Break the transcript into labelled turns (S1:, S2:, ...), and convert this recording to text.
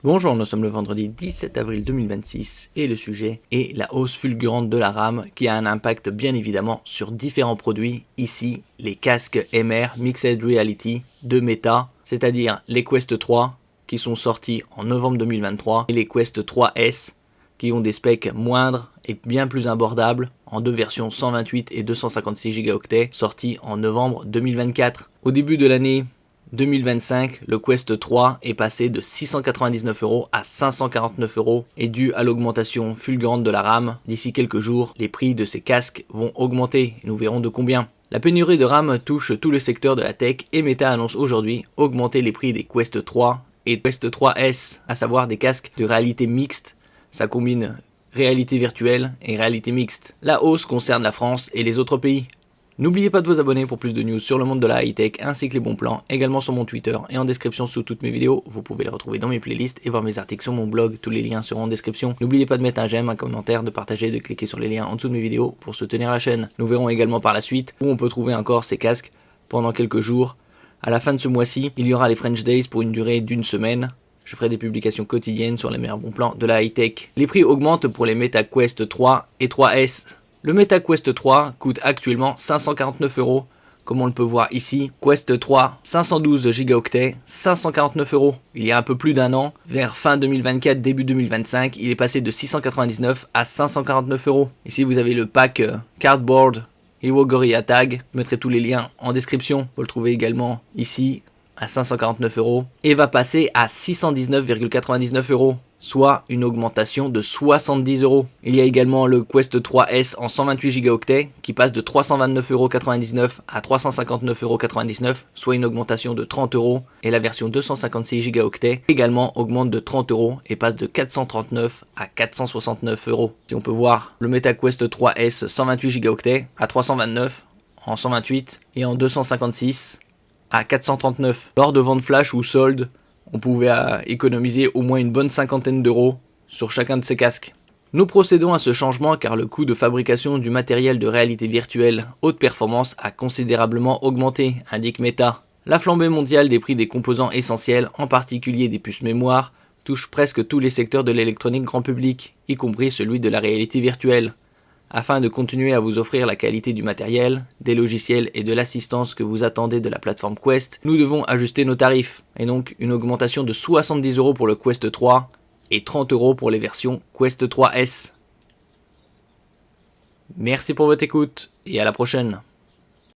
S1: Bonjour, nous sommes le vendredi 17 avril 2026 et le sujet est la hausse fulgurante de la RAM qui a un impact bien évidemment sur différents produits, ici les casques MR Mixed Reality de Meta, c'est-à-dire les Quest 3 qui sont sortis en novembre 2023 et les Quest 3S qui ont des specs moindres et bien plus abordables en deux versions 128 et 256 Go sorties en novembre 2024. Au début de l'année 2025, le Quest 3 est passé de 699 € à 549 € et dû à l'augmentation fulgurante de la RAM. D'ici quelques jours, les prix de ces casques vont augmenter et nous verrons de combien. La pénurie de RAM touche tout le secteur de la tech et Meta annonce aujourd'hui augmenter les prix des Quest 3 et Quest 3S, à savoir des casques de réalité mixte. Ça combine réalité virtuelle et réalité mixte. La hausse concerne la France et les autres pays. N'oubliez pas de vous abonner pour plus de news sur le monde de la high-tech ainsi que les bons plans, également sur mon Twitter et en description sous toutes mes vidéos. Vous pouvez les retrouver dans mes playlists et voir mes articles sur mon blog, tous les liens seront en description. N'oubliez pas de mettre un j'aime, un commentaire, de partager, de cliquer sur les liens en dessous de mes vidéos pour soutenir la chaîne. Nous verrons également par la suite où on peut trouver encore ces casques pendant quelques jours. À la fin de ce mois-ci, il y aura les French Days pour une durée d'une semaine. Je ferai des publications quotidiennes sur les meilleurs bons plans de la high-tech. Les prix augmentent pour les Meta Quest 3 et 3S. Le Meta Quest 3 coûte actuellement 549 €, comme on le peut voir ici. Quest 3, 512 Go, 549 €. Il y a un peu plus d'un an, vers fin 2024, début 2025, il est passé de 699 à 549 €. Ici vous avez le pack Cardboard Evo Gorilla Tag. Je mettrai tous les liens en description. Vous le trouvez également ici à 549 € et va passer à 619,99 €. Soit une augmentation de 70 €. Il y a également le Quest 3S en 128 Go qui passe de 329,99 € à 359,99 €, soit une augmentation de 30 €. Et la version 256 Go également augmente de 30 € et passe de 439 à 469 €. Si on peut voir le Meta Quest 3S 128 Go à 329 en 128 et en 256 à 439. Lors de ventes flash ou soldes, on pouvait économiser au moins une bonne cinquantaine d'euros sur chacun de ces casques. Nous procédons à ce changement car le coût de fabrication du matériel de réalité virtuelle haute performance a considérablement augmenté, indique Meta. La flambée mondiale des prix des composants essentiels, en particulier des puces mémoire, touche presque tous les secteurs de l'électronique grand public, y compris celui de la réalité virtuelle. Afin de continuer à vous offrir la qualité du matériel, des logiciels et de l'assistance que vous attendez de la plateforme Quest, nous devons ajuster nos tarifs, et donc une augmentation de 70 € pour le Quest 3 et 30 € pour les versions Quest 3S. Merci pour votre écoute et à la prochaine.